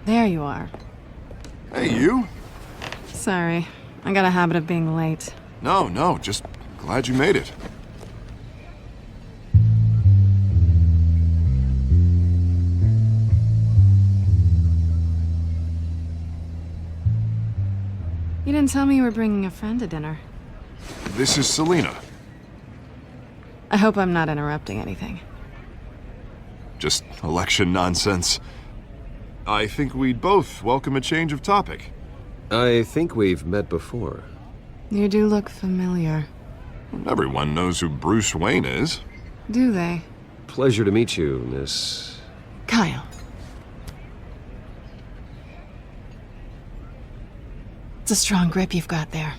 There you are. Hey, you. Sorry, I got a habit of being late. No, just glad you made it. You didn't tell me you were bringing a friend to dinner. This is Selena. I hope I'm not interrupting anything. Just election nonsense. I think we'd both welcome a change of topic. I think we've met before. You do look familiar. Everyone knows who Bruce Wayne is. Do they? Pleasure to meet you, Miss... Kyle. It's a strong grip you've got there.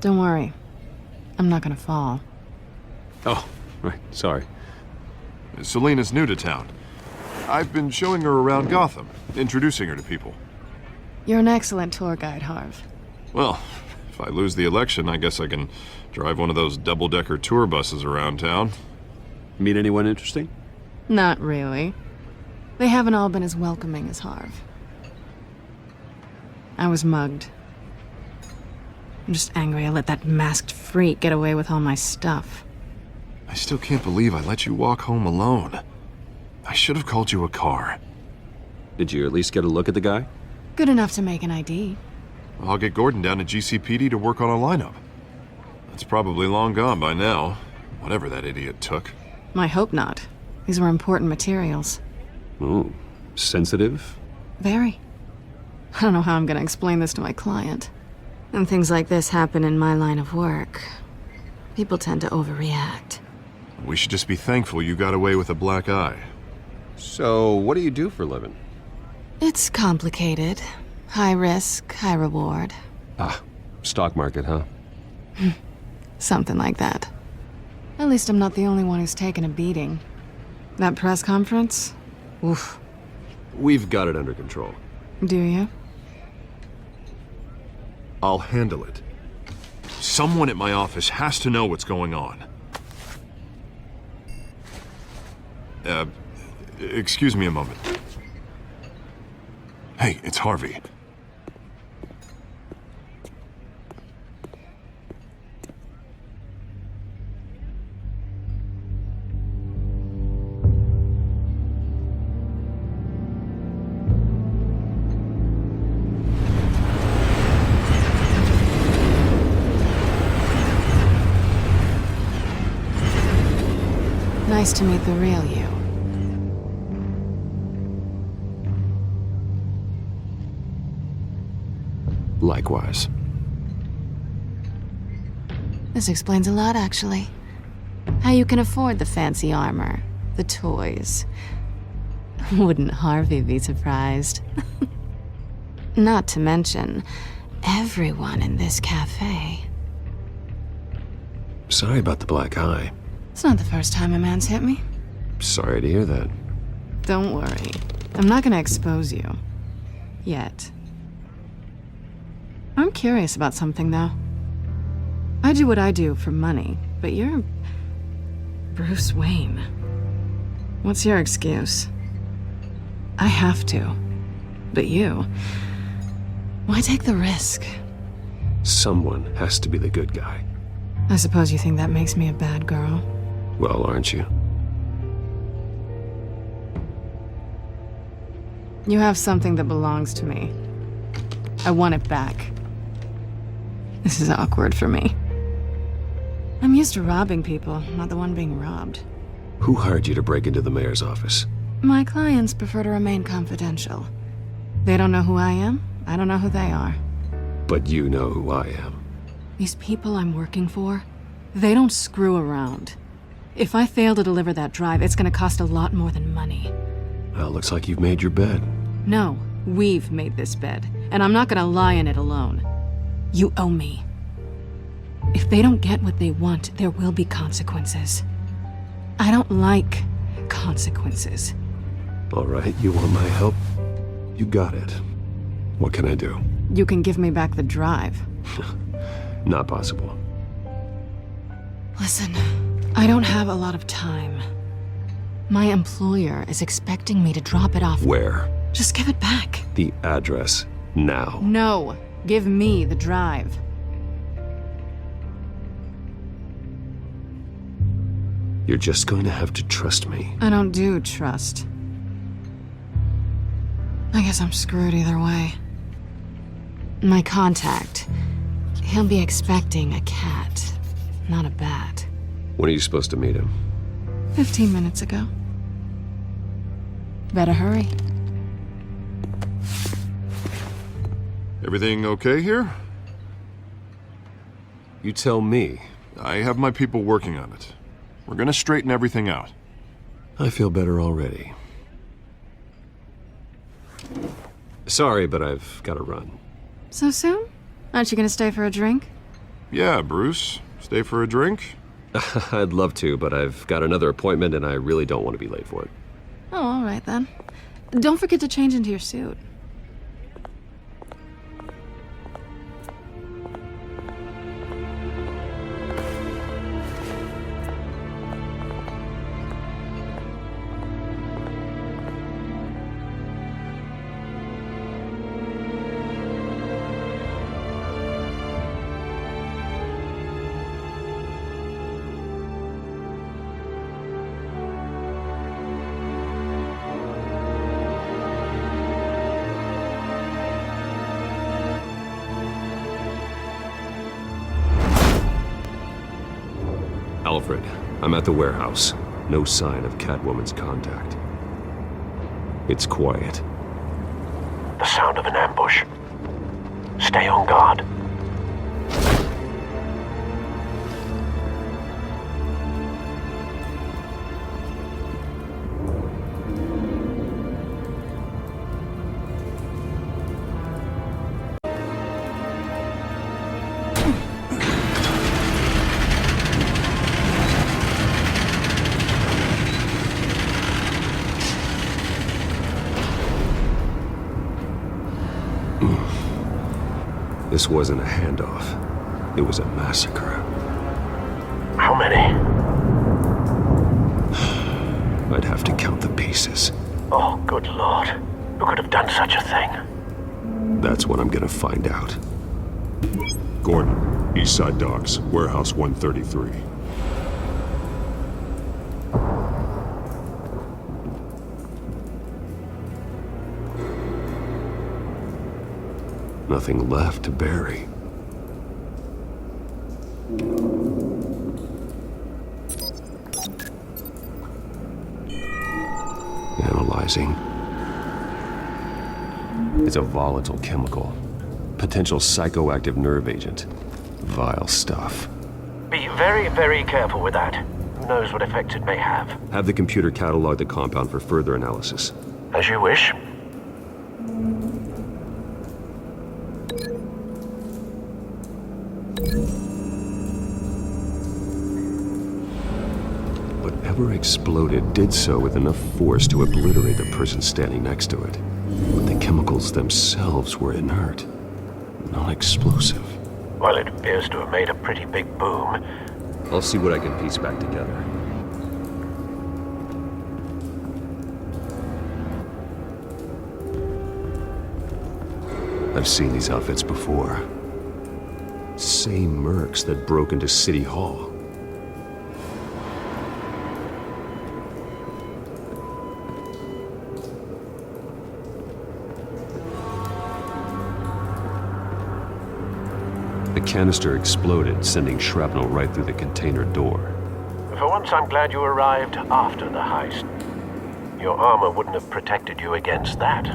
Don't worry. I'm not gonna fall. Oh, right, sorry. Selena's new to town. I've been showing her around Gotham, introducing her to people. You're an excellent tour guide, Harv. Well, if I lose the election, I guess I can drive one of those double-decker tour buses around town. Meet anyone interesting? Not really. They haven't all been as welcoming as Harv. I was mugged. I'm just angry I let that masked freak get away with all my stuff. I still can't believe I let you walk home alone. I should have called you a car. Did you at least get a look at the guy? Good enough to make an ID. I'll get Gordon down to GCPD to work on a lineup. That's probably long gone by now, whatever that idiot took. I hope not. These were important materials. Ooh, sensitive? Very. I don't know how I'm gonna explain this to my client. And things like this happen in my line of work. People tend to overreact. We should just be thankful you got away with a black eye. So, what do you do for a living? It's complicated. High risk, high reward. Ah, stock market, huh? Something like that. At least I'm not the only one who's taken a beating. That press conference? Oof. We've got it under control. Do you? I'll handle it. Someone at my office has to know what's going on. Excuse me a moment. Hey, it's Harvey. Nice to meet the real you. Likewise. This explains a lot, actually. How you can afford the fancy armor, the toys. Wouldn't Harvey be surprised? Not to mention, everyone in this cafe. Sorry about the black eye. It's not the first time a man's hit me. Sorry to hear that. Don't worry. I'm not gonna expose you. Yet. I'm curious about something, though. I do what I do for money, but you're... Bruce Wayne. What's your excuse? I have to. But you... Why take the risk? Someone has to be the good guy. I suppose you think that makes me a bad girl. Well, aren't you? You have something that belongs to me. I want it back. This is awkward for me. I'm used to robbing people, not the one being robbed. Who hired you to break into the mayor's office? My clients prefer to remain confidential. They don't know who I am, I don't know who they are. But you know who I am. These people I'm working for, they don't screw around. If I fail to deliver that drive, it's gonna cost a lot more than money. Well, looks like you've made your bed. No, we've made this bed, and I'm not gonna lie in it alone. You owe me. If they don't get what they want, there will be consequences. I don't like consequences. All right, you want my help? You got it. What can I do? You can give me back the drive. Not possible. Listen, I don't have a lot of time. My employer is expecting me to drop it off. Where? Just give it back. The address. Now. No. Give me the drive. You're just going to have to trust me. I don't do trust. I guess I'm screwed either way. My contact. He'll be expecting a cat, not a bat. When are you supposed to meet him? 15 minutes ago. Better hurry. Everything okay here? You tell me. I have my people working on it. We're gonna straighten everything out. I feel better already. Sorry, but I've got to run. So soon? Aren't you gonna stay for a drink? Yeah, Bruce. Stay for a drink? I'd love to, but I've got another appointment and I really don't want to be late for it. Oh, all right then. Don't forget to change into your suit. Alfred, I'm at the warehouse. No sign of Catwoman's contact. It's quiet. The sound of an ambush. Stay on guard. This wasn't a handoff. It was a massacre. How many? I'd have to count the pieces. Oh, good lord. Who could have done such a thing? That's what I'm gonna find out. Gordon, East Side Docks, Warehouse 133. Nothing left to bury. Analyzing. It's a volatile chemical. Potential psychoactive nerve agent. Vile stuff. Be very, very careful with that. Who knows what effects it may have? Have the computer catalog the compound for further analysis. As you wish. Whatever exploded did so with enough force to obliterate the person standing next to it. But the chemicals themselves were inert, non-explosive. Well, it appears to have made a pretty big boom. I'll see what I can piece back together. I've seen these outfits before. Same mercs that broke into City Hall. The canister exploded, sending shrapnel right through the container door. For once, I'm glad you arrived after the heist. Your armor wouldn't have protected you against that.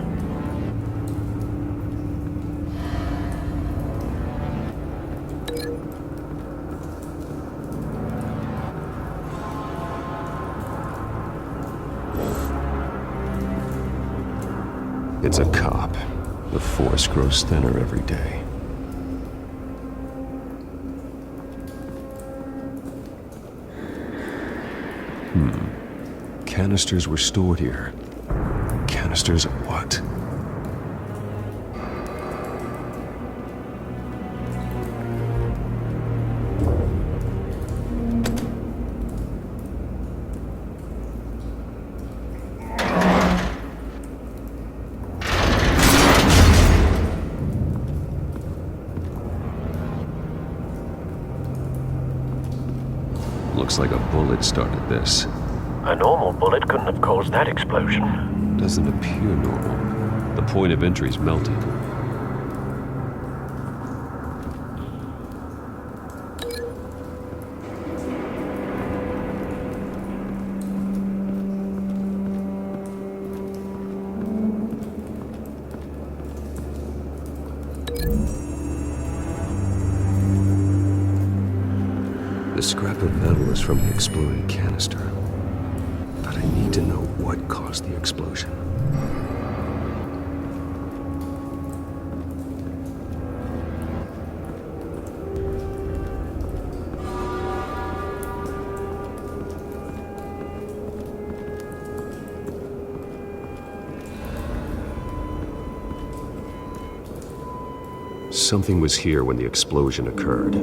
It's a cop. The force grows thinner every day. Canisters were stored here. Canisters of what? Looks like a bullet started this. A normal bullet couldn't have caused that explosion. Doesn't appear normal. The point of entry's melted. The scrap of metal is from the exploded canister. But I need to know what caused the explosion. Something was here when the explosion occurred.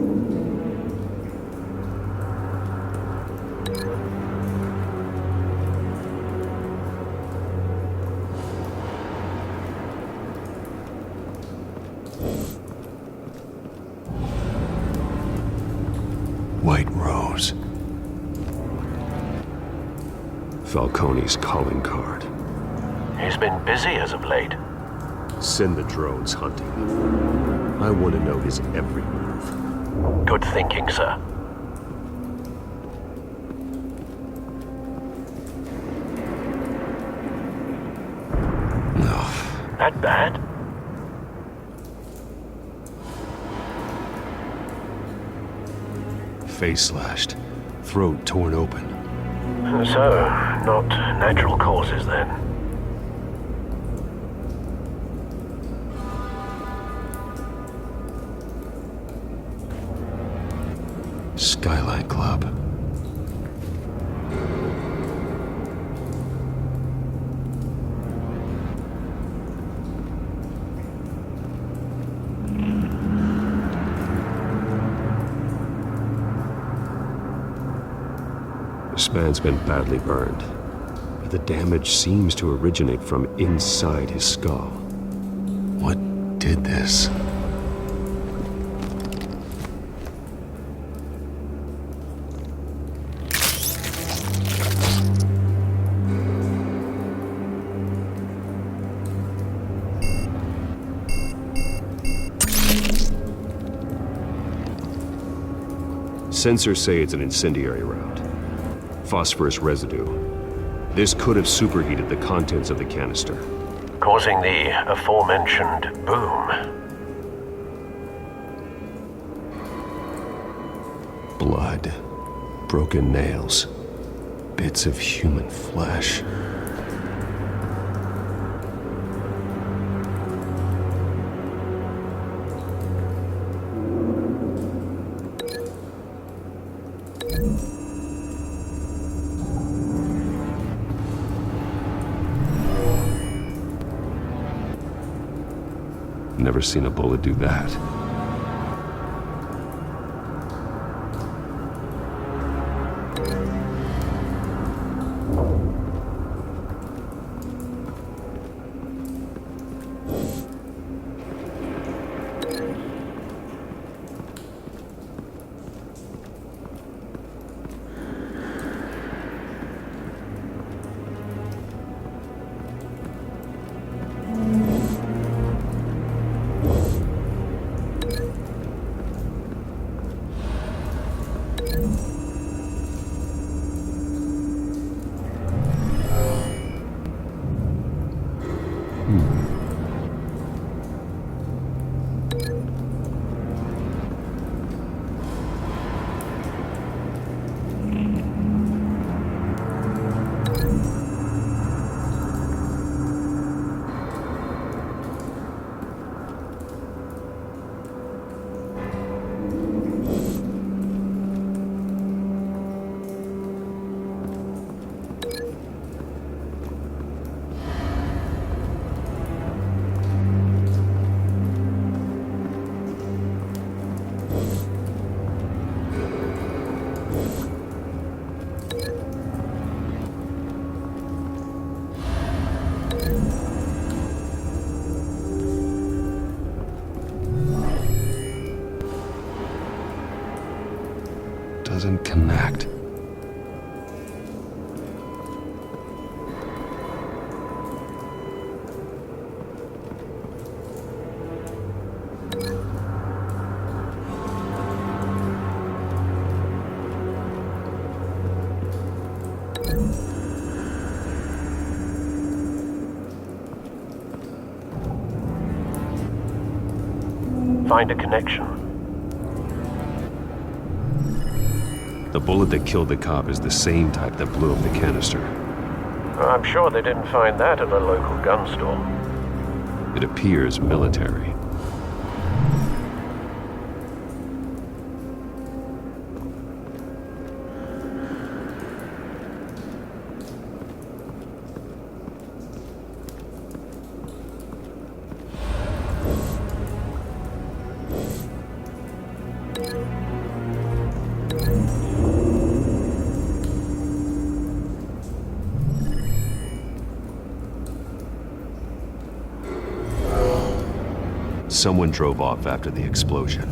White Rose. Falcone's calling card. He's been busy as of late. Send the drones hunting. I want to know his every move. Good thinking, sir. No. That bad? Face slashed. Throat torn open. So, not natural causes then. Skylight Club. This man's been badly burned, but the damage seems to originate from inside his skull. What did this? Sensors say it's an incendiary round. Phosphorus residue. This could have superheated the contents of the canister. Causing the aforementioned boom. Blood. Broken nails. Bits of human flesh. Never seen a bullet do that. Doesn't connect. Find a connection. The bullet that killed the cop is the same type that blew up the canister. I'm sure they didn't find that at a local gun store. It appears military. Someone drove off after the explosion.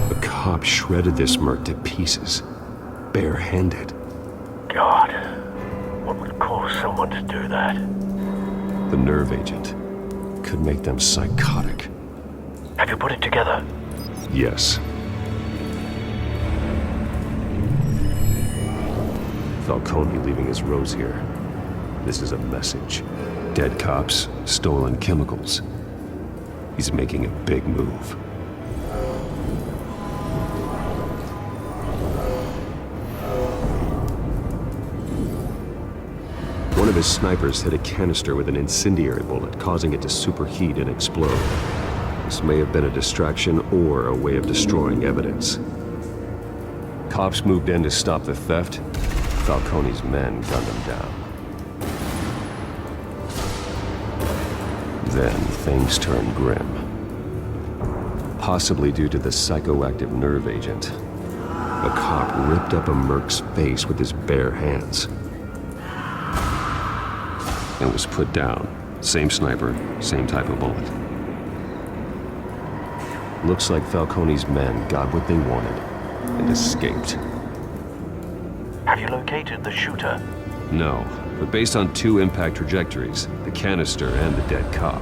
The cop shredded this merc to pieces, barehanded. God, what would cause someone to do that? The nerve agent could make them psychotic. Have you put it together? Yes. Falcone leaving his rose here. This is a message. Dead cops, stolen chemicals. He's making a big move. One of his snipers hit a canister with an incendiary bullet, causing it to superheat and explode. This may have been a distraction or a way of destroying evidence. Cops moved in to stop the theft. Falcone's men gunned them down. Then things turned grim. Possibly due to the psychoactive nerve agent. A cop ripped up a merc's face with his bare hands. And was put down. Same sniper, same type of bullet. Looks like Falcone's men got what they wanted and escaped. Have you located the shooter? No, but based on two impact trajectories, the canister and the dead cop,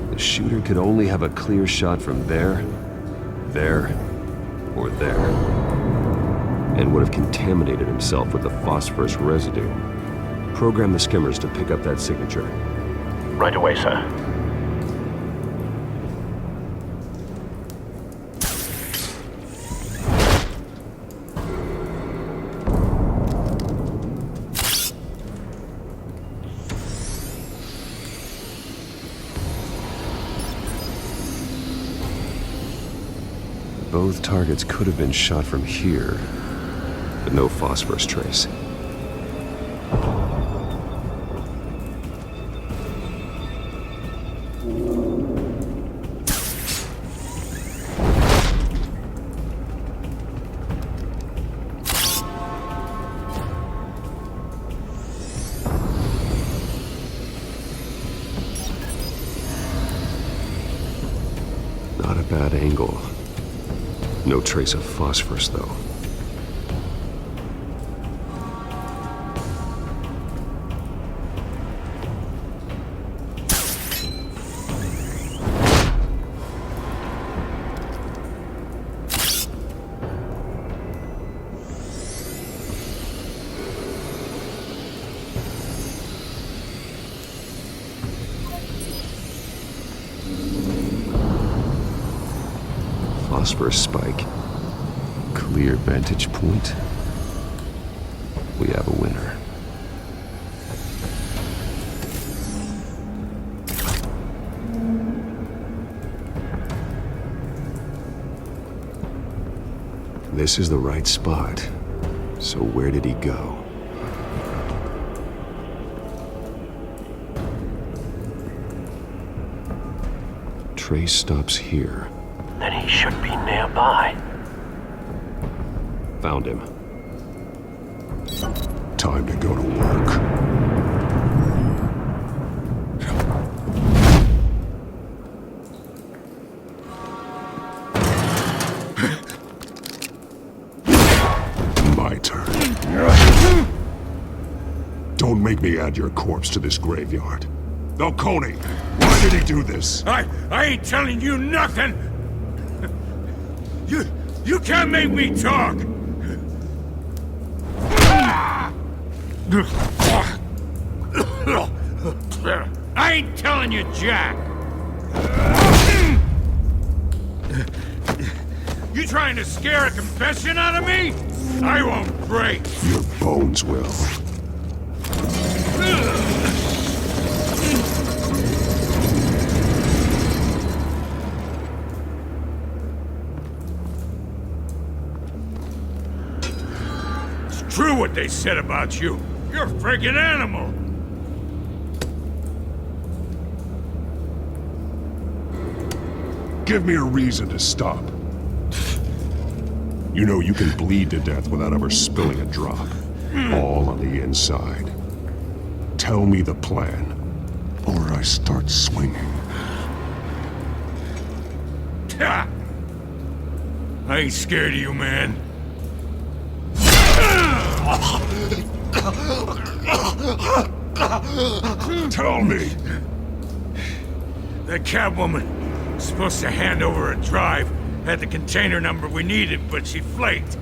the shooter could only have a clear shot from there, or there, and would have contaminated himself with the phosphorus residue. Program the skimmers to pick up that signature. Right away, sir. Both targets could have been shot from here, but no phosphorus trace. Not a bad angle. No trace of phosphorus, though. Phosphorus spike. Clear vantage point. We have a winner. This is the right spot. So where did he go? Trace stops here. Then he should be nearby. Found him. Time to go to work. My turn. Don't make me add your corpse to this graveyard. Falcone, why did he do this? I ain't telling you nothing! You can't make me talk! I ain't telling you, Jack! You trying to scare a confession out of me? I won't break! Your bones will. It's true what they said about you. You're a friggin' animal! Give me a reason to stop. You know you can bleed to death without ever spilling a drop. All on the inside. Tell me the plan, or I start swinging. Ha! I ain't scared of you, man. Tell me! That Catwoman was supposed to hand over a drive. Had the container number we needed, but she flaked.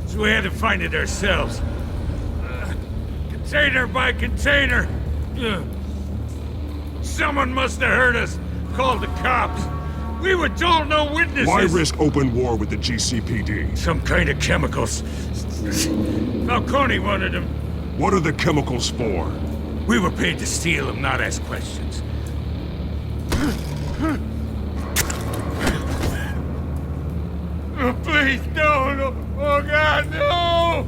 So we had to find it ourselves. Container by container. Someone must have heard us. Called the cops. We were told no witnesses. Why risk open war with the GCPD? Some kind of chemicals. Falcone wanted them. What are the chemicals for? We were paid to steal them, not ask questions. Oh, please, no! Oh, God, no!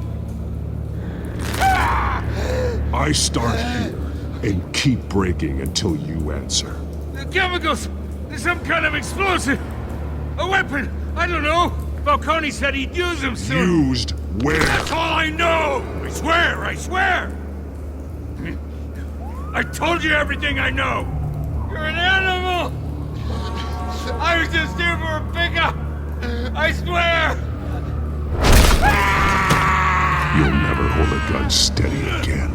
I start here and keep breaking until you answer. The chemicals! There's some kind of explosive! A weapon! I don't know! Falcone said he'd use them soon! Used where? That's all I know! I swear! I swear! I told you everything I know! You're an animal! I was just here for a pickup! I swear! You'll never hold a gun steady again.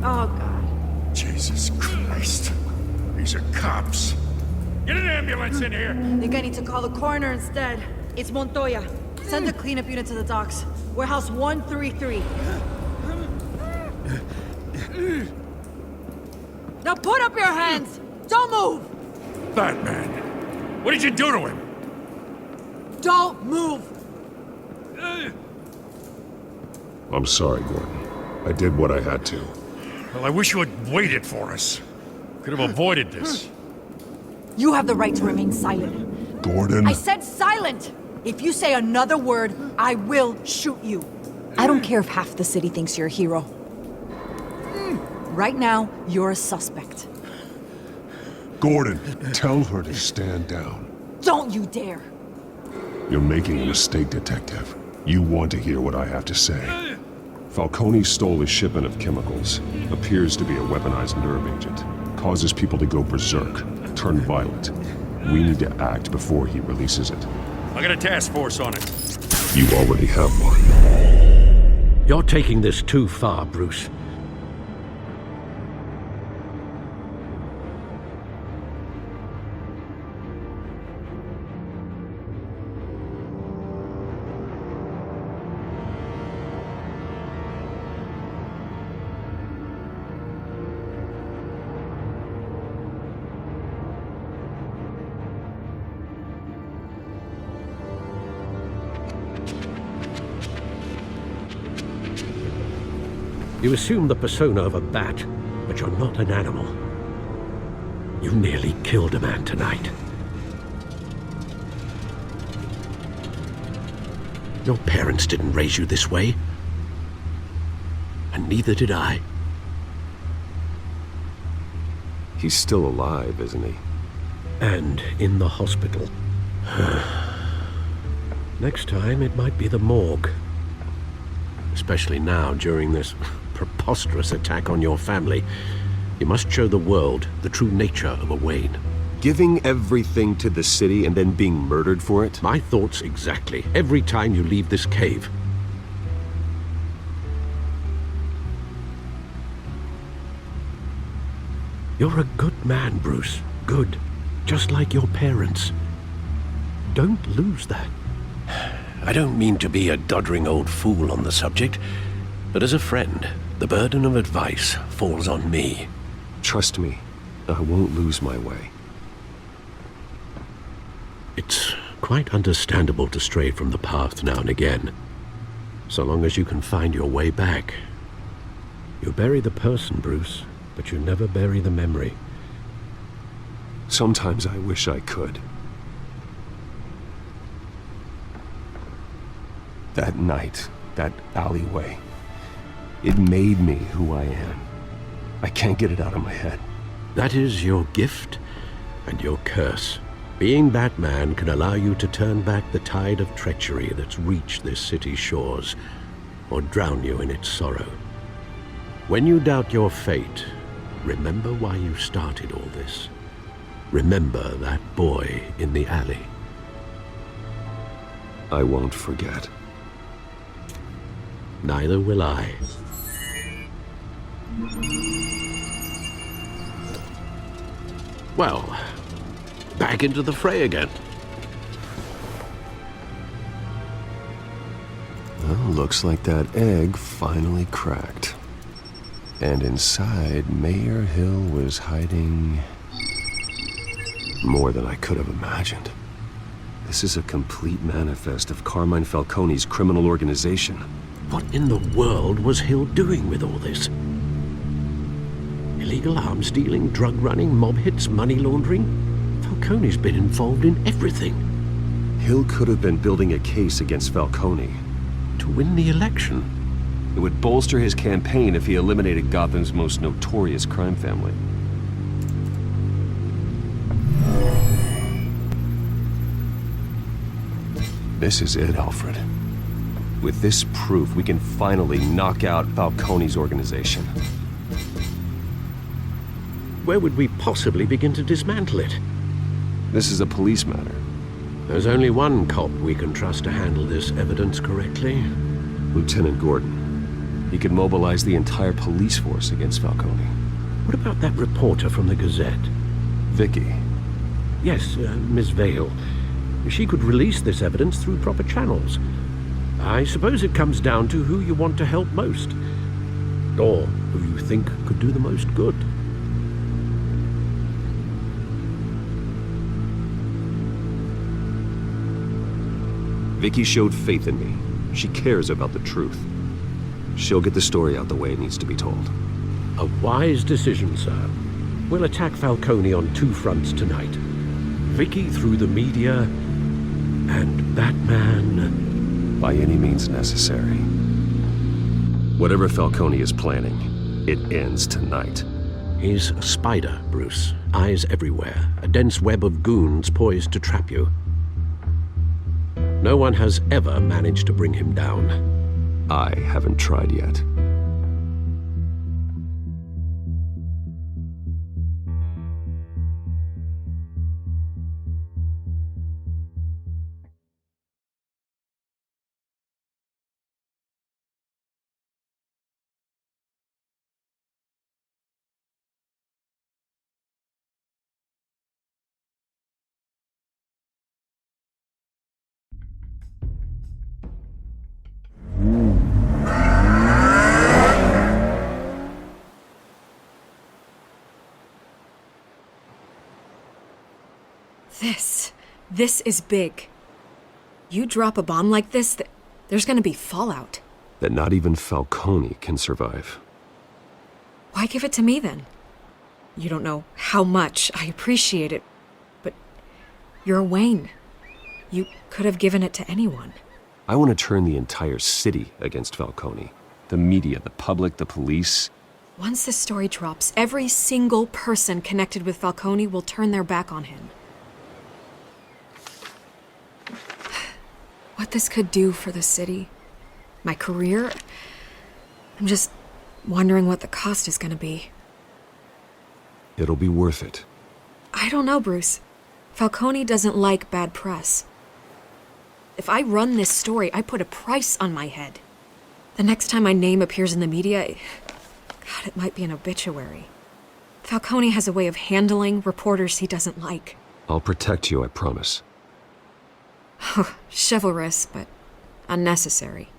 Oh, God. Jesus Christ. These are cops. Get an ambulance in here! I think I need to call the coroner instead. It's Montoya. Send the cleanup unit to the docks. Warehouse 133. Now put up your hands! Don't move! Batman, what did you do to him? Don't move! I'm sorry, Gordon. I did what I had to. Well, I wish you had waited for us. Could have avoided this. You have the right to remain silent. Gordon? I said silent! If you say another word, I will shoot you. I don't care if half the city thinks you're a hero. Right now, you're a suspect. Gordon, tell her to stand down. Don't you dare! You're making a mistake, Detective. You want to hear what I have to say. Falcone stole a shipment of chemicals. Appears to be a weaponized nerve agent. Causes people to go berserk, turn violent. We need to act before he releases it. I got a task force on it. You already have one. You're taking this too far, Bruce. You assume the persona of a bat, but you're not an animal. You nearly killed a man tonight. Your parents didn't raise you this way. And neither did I. He's still alive, isn't he? And in the hospital. Next time, it might be the morgue. Especially now, during this preposterous attack on your family. You must show the world the true nature of a Wayne. Giving everything to the city and then being murdered for it? My thoughts exactly. Every time you leave this cave. You're a good man, Bruce. Good. Just like your parents. Don't lose that. I don't mean to be a doddering old fool on the subject, but as a friend, the burden of advice falls on me. Trust me, I won't lose my way. It's quite understandable to stray from the path now and again, so long as you can find your way back. You bury the person, Bruce, but you never bury the memory. Sometimes I wish I could. That night, that alleyway, it made me who I am. I can't get it out of my head. That is your gift and your curse. Being Batman can allow you to turn back the tide of treachery that's reached this city's shores, or drown you in its sorrow. When you doubt your fate, remember why you started all this. Remember that boy in the alley. I won't forget. Neither will I. Well, back into the fray again. Well, looks like that egg finally cracked. And inside, Mayor Hill was hiding more than I could have imagined. This is a complete manifest of Carmine Falcone's criminal organization. What in the world was Hill doing with all this? Illegal arms dealing, drug running, mob hits, money laundering? Falcone's been involved in everything. Hill could have been building a case against Falcone. To win the election? It would bolster his campaign if he eliminated Gotham's most notorious crime family. This is it, Alfred. With this proof, we can finally knock out Falcone's organization. Where would we possibly begin to dismantle it? This is a police matter. There's only one cop we can trust to handle this evidence correctly. Lieutenant Gordon. He could mobilize the entire police force against Falcone. What about that reporter from the Gazette? Vicky. Yes, Miss Vale. She could release this evidence through proper channels. I suppose it comes down to who you want to help most. Or who you think could do the most good. Vicky showed faith in me. She cares about the truth. She'll get the story out the way it needs to be told. A wise decision, sir. We'll attack Falcone on two fronts tonight. Vicky through the media, and Batman... by any means necessary. Whatever Falcone is planning, it ends tonight. He's a spider, Bruce. Eyes everywhere. A dense web of goons poised to trap you. No one has ever managed to bring him down. I haven't tried yet. This is big. You drop a bomb like this, there's gonna be fallout. That not even Falcone can survive. Why give it to me then? You don't know how much I appreciate it, but you're Wayne. You could have given it to anyone. I want to turn the entire city against Falcone. The media, the public, the police. Once this story drops, every single person connected with Falcone will turn their back on him. What this could do for the city, my career, I'm just wondering what the cost is gonna be. It'll be worth it. I don't know, Bruce. Falcone doesn't like bad press. If I run this story, I put a price on my head. The next time my name appears in the media, God, it might be an obituary. Falcone has a way of handling reporters he doesn't like. I'll protect you, I promise. Chivalrous, but unnecessary.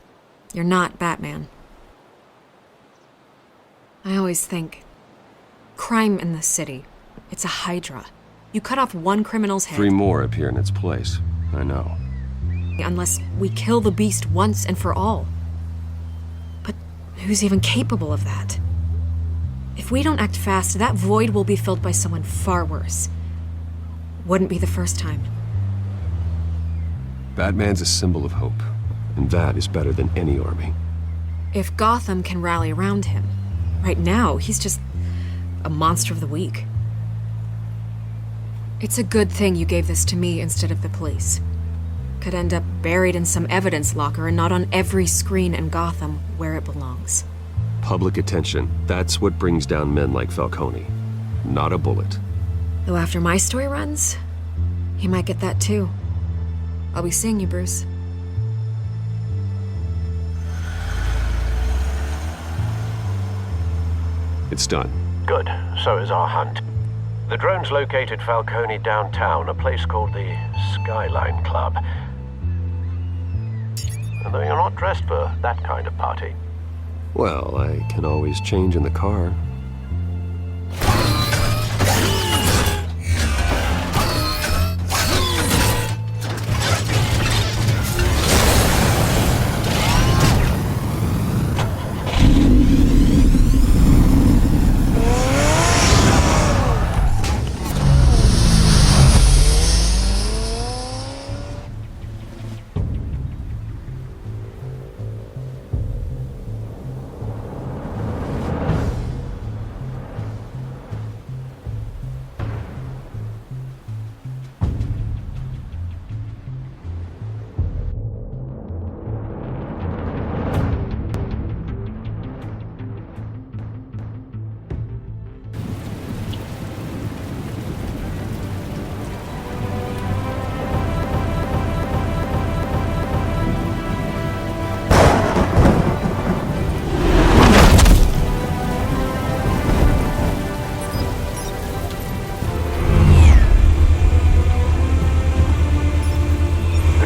You're not Batman. I always think, crime in this city, it's a hydra. You cut off one criminal's head... 3 more appear in its place. I know. Unless we kill the beast once and for all. But who's even capable of that? If we don't act fast, that void will be filled by someone far worse. Wouldn't be the first time. Batman's a symbol of hope, and that is better than any army. If Gotham can rally around him, right now he's just a monster of the week. It's a good thing you gave this to me instead of the police. Could end up buried in some evidence locker and not on every screen in Gotham where it belongs. Public attention, that's what brings down men like Falcone. Not a bullet. Though after my story runs, he might get that too. I'll be seeing you, Bruce. It's done. Good. So is our hunt. The drones located Falcone downtown, a place called the Skyline Club. Although you're not dressed for that kind of party. Well, I can always change in the car.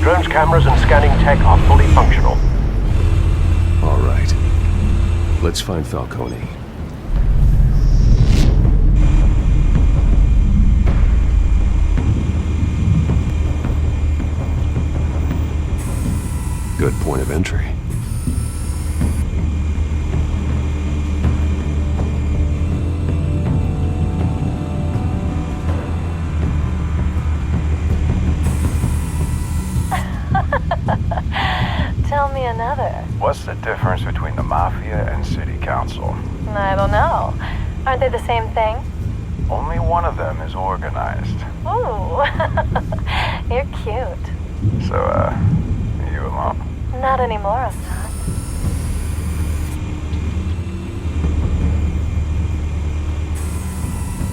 Drone's cameras and scanning tech are fully functional. All right. Let's find Falcone. Good point of entry. Tell me another. What's the difference between the Mafia and City Council? I don't know. Aren't they the same thing? Only one of them is organized. Ooh, you're cute. So, you alone? Not anymore, Assad.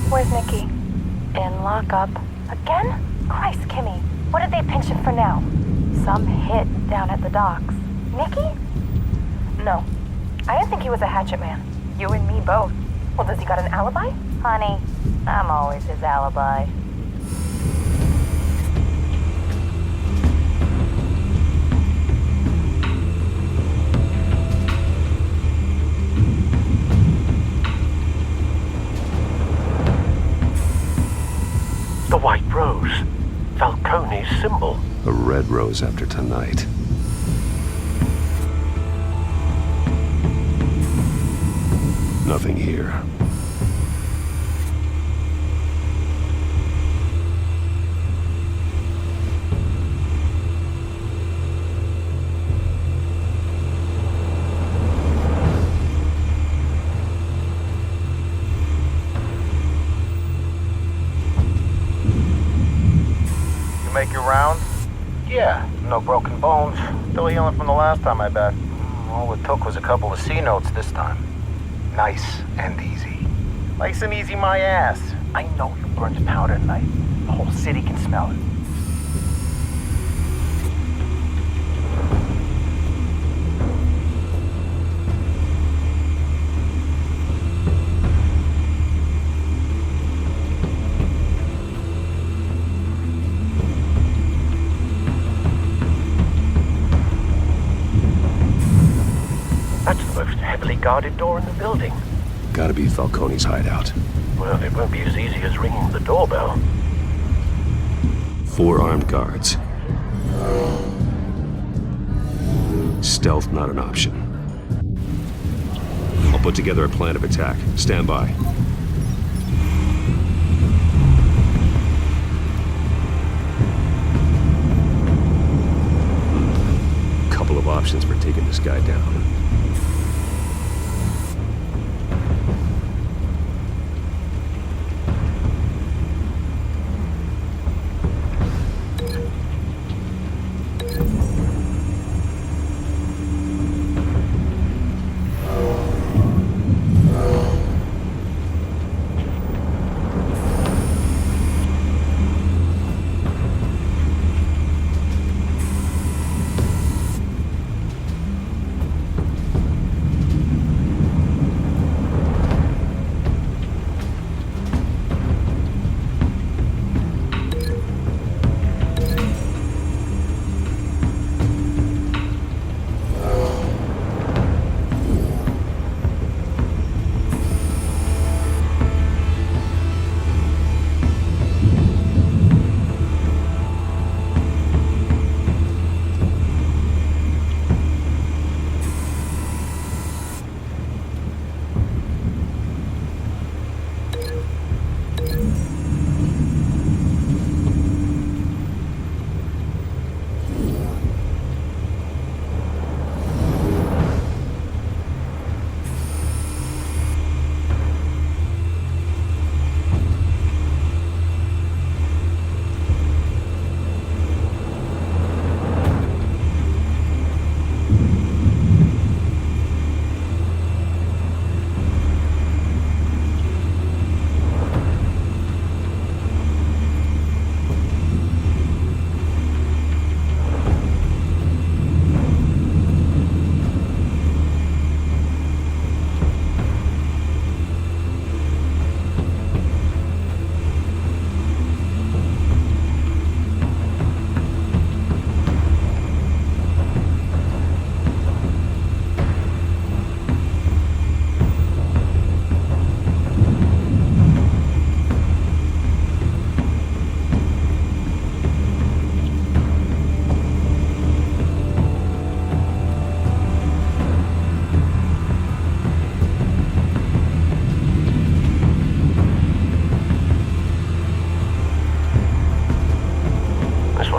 Where's Nikki? In lockup. Again? Christ, Kimmy. What did they pinch him for now? Some hit down at the docks. Nikki? No. I didn't think he was a hatchet man. You and me both. Well, does he got an alibi? Honey, I'm always his alibi. The white rose. Falcone's symbol. A red rose after tonight. Nothing here. You make your round? Yeah, no broken bones. Still healing from the last time, I bet. All it took was a couple of C notes this time. Nice and easy. Nice and easy my ass. I know you burned powder tonight. The whole city can smell it. tightly guarded door in the building. Gotta be Falcone's hideout. Well, it won't be as easy as ringing the doorbell. 4 armed guards. Stealth not an option. I'll put together a plan of attack. Stand by. Couple of options for taking this guy down.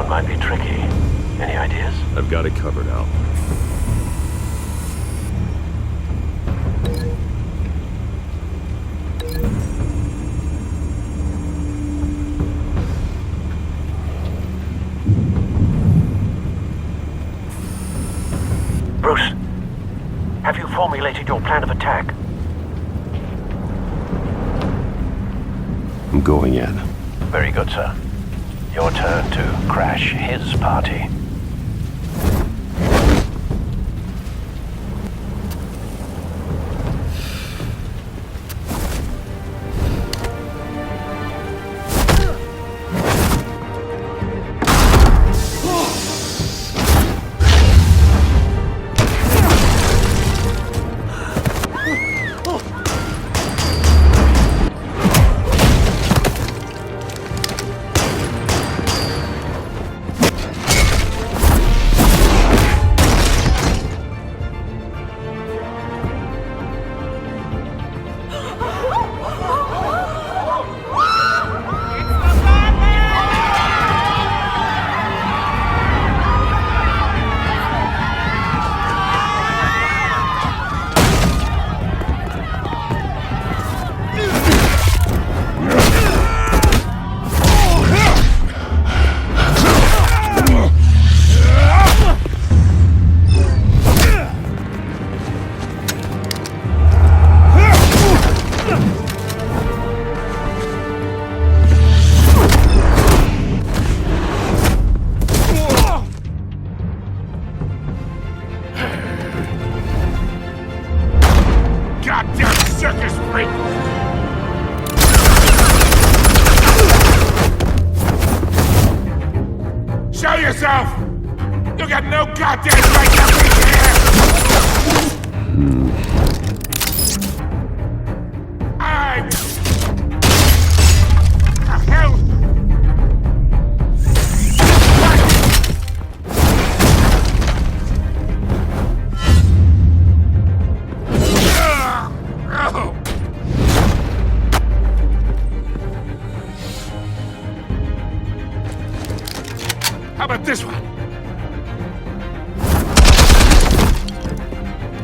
Might be tricky. Any ideas? I've got it covered, Al. Bruce, have you formulated your plan of attack? I'm going in. Very good, sir. Your turn to crash his party. Show yourself! You got no goddamn right to be here! How about this one?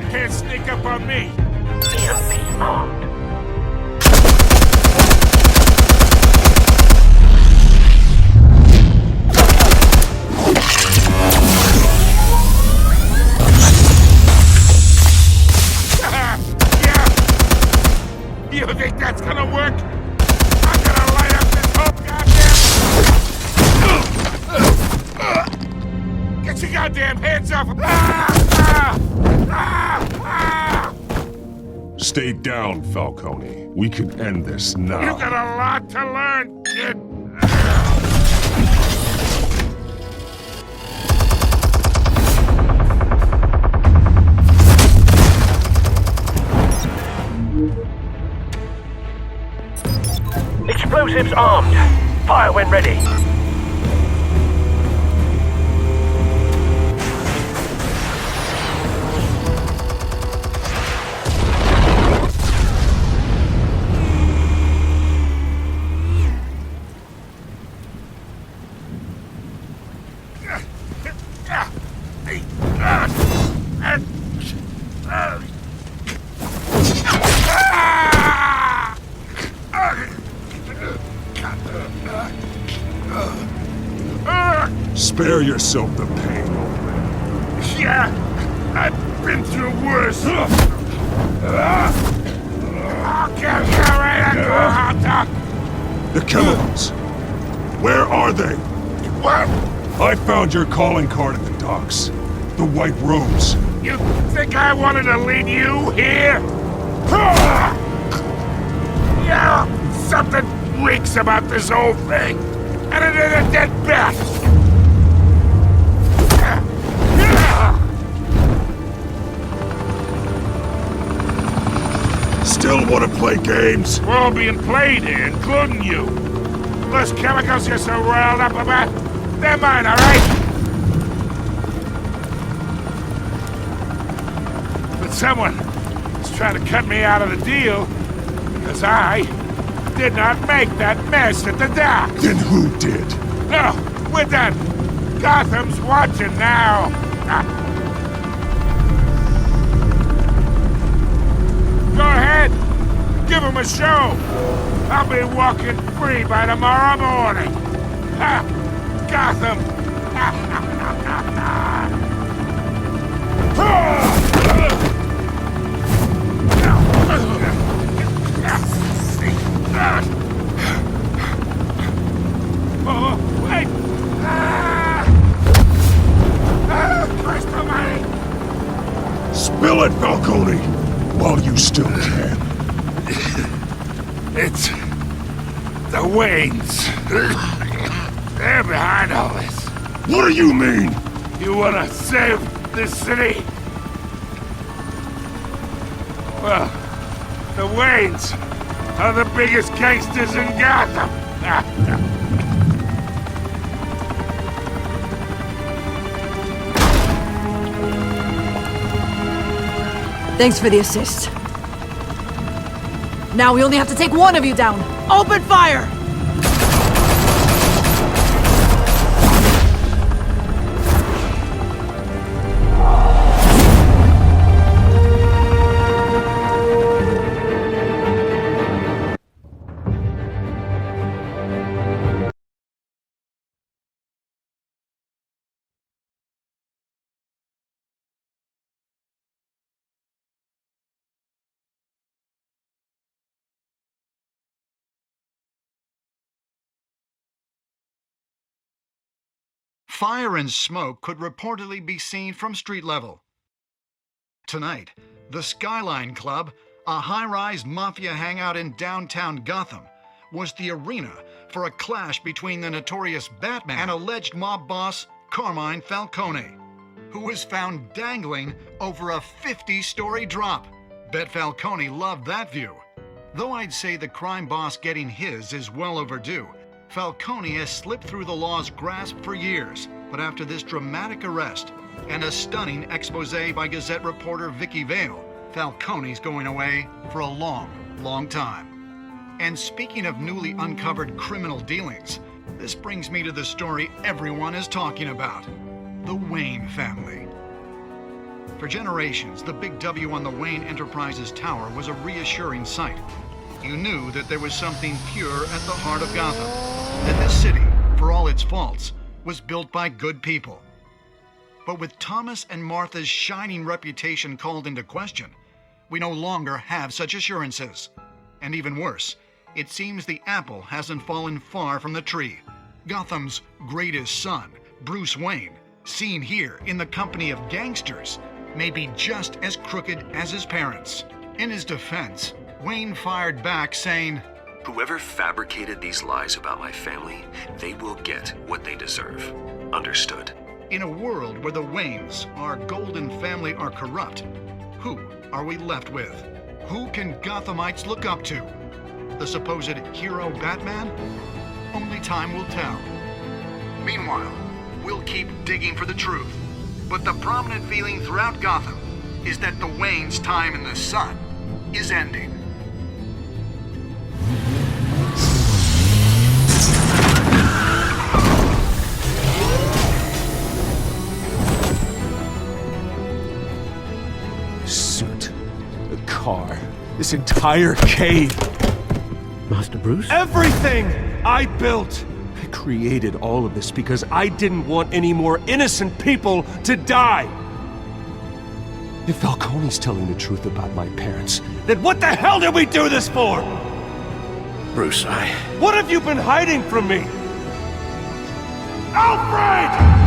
You can't sneak up on me. EMP armed. You think that's gonna work? I'm gonna light up this whole goddamn... Get your goddamn hands off him! Stay down, Falcone. We can end this now. You got a lot to learn, kid. Explosives armed. Fire when ready. Spare yourself the pain, old man. Yeah, I've been through worse. I'll give you right at The chemicals. Where are they? What? I found your calling card at the docks. The White Rose. You think I wanted to lead you here? Yeah, something reeks about this whole thing. And it is a dead bat. Still want to play games? We're all being played here, including you. Those chemicals you're so riled up about, they're mine, all right? But someone is trying to cut me out of the deal because I did not make that mess at the dock. Then who did? No, we're done. Gotham's watching now. Go ahead. Give him a show. I'll be walking free by tomorrow morning. Ha! Gotham. Oh, wait. Christ almighty. Spill it, Falcone, while you still can. It's the Waynes. They're behind all this. What do you mean? You wanna save this city? Well, the Waynes are the biggest gangsters in Gotham. Thanks for the assist. Now we only have to take one of you down. Open fire! Fire and smoke could reportedly be seen from street level. Tonight, the Skyline Club, a high-rise mafia hangout in downtown Gotham, was the arena for a clash between the notorious Batman and alleged mob boss Carmine Falcone, who was found dangling over a 50-story drop. Bet Falcone loved that view. Though I'd say the crime boss getting his is well overdue, Falcone has slipped through the law's grasp for years, but after this dramatic arrest and a stunning expose by Gazette reporter Vicky Vale, Falcone's going away for a long, long time. And speaking of newly uncovered criminal dealings, This brings me to the story everyone is talking about. The Wayne family. For generations, the big W on the Wayne Enterprises tower was a reassuring sight. You knew that there was something pure at the heart of Gotham. That this city, for all its faults, was built by good people. But with Thomas and Martha's shining reputation called into question, we no longer have such assurances. And even worse, it seems the apple hasn't fallen far from the tree. Gotham's greatest son, Bruce Wayne, seen here in the company of gangsters, may be just as crooked as his parents. In his defense, Wayne fired back saying, "Whoever fabricated these lies about my family, they will get what they deserve. Understood?" In a world where the Waynes, our golden family, are corrupt, who are we left with? Who can Gothamites look up to? The supposed hero Batman? Only time will tell. Meanwhile, we'll keep digging for the truth. But the prominent feeling throughout Gotham is that the Waynes' time in the sun is ending. Suit, a car, this entire cave. Master Bruce? Everything I built! I created all of this because I didn't want any more innocent people to die! If Falcone's telling the truth about my parents, then what the hell did we do this for? Bruce, What have you been hiding from me? Alfred!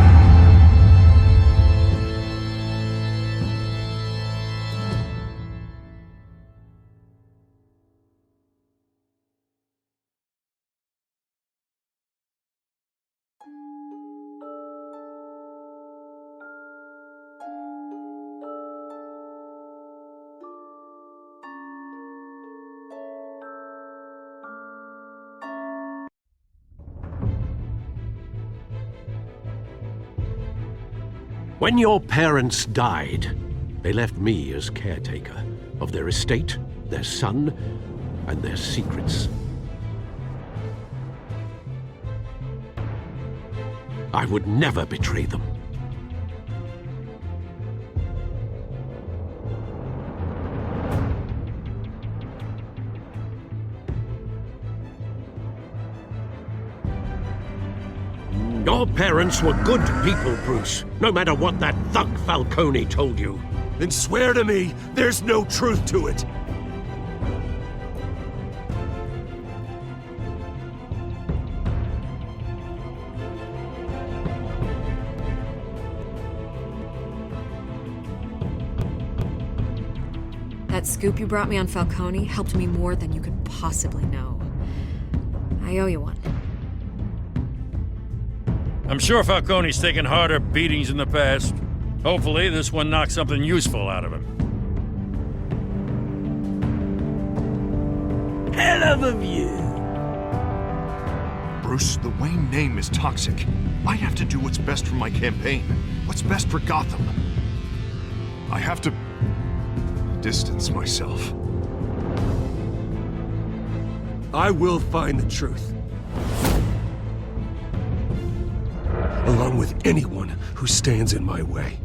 When your parents died, they left me as caretaker of their estate, their son, and their secrets. I would never betray them. Your parents were good people, Bruce, no matter what that thug Falcone told you. Then swear to me there's no truth to it. That scoop you brought me on Falcone helped me more than you could possibly know. I owe you one. I'm sure Falcone's taken harder beatings in the past. Hopefully, this one knocks something useful out of him. Hell of a view. Bruce, the Wayne name is toxic. I have to do what's best for my campaign. What's best for Gotham. I have to distance myself. I will find the truth. Along with anyone who stands in my way.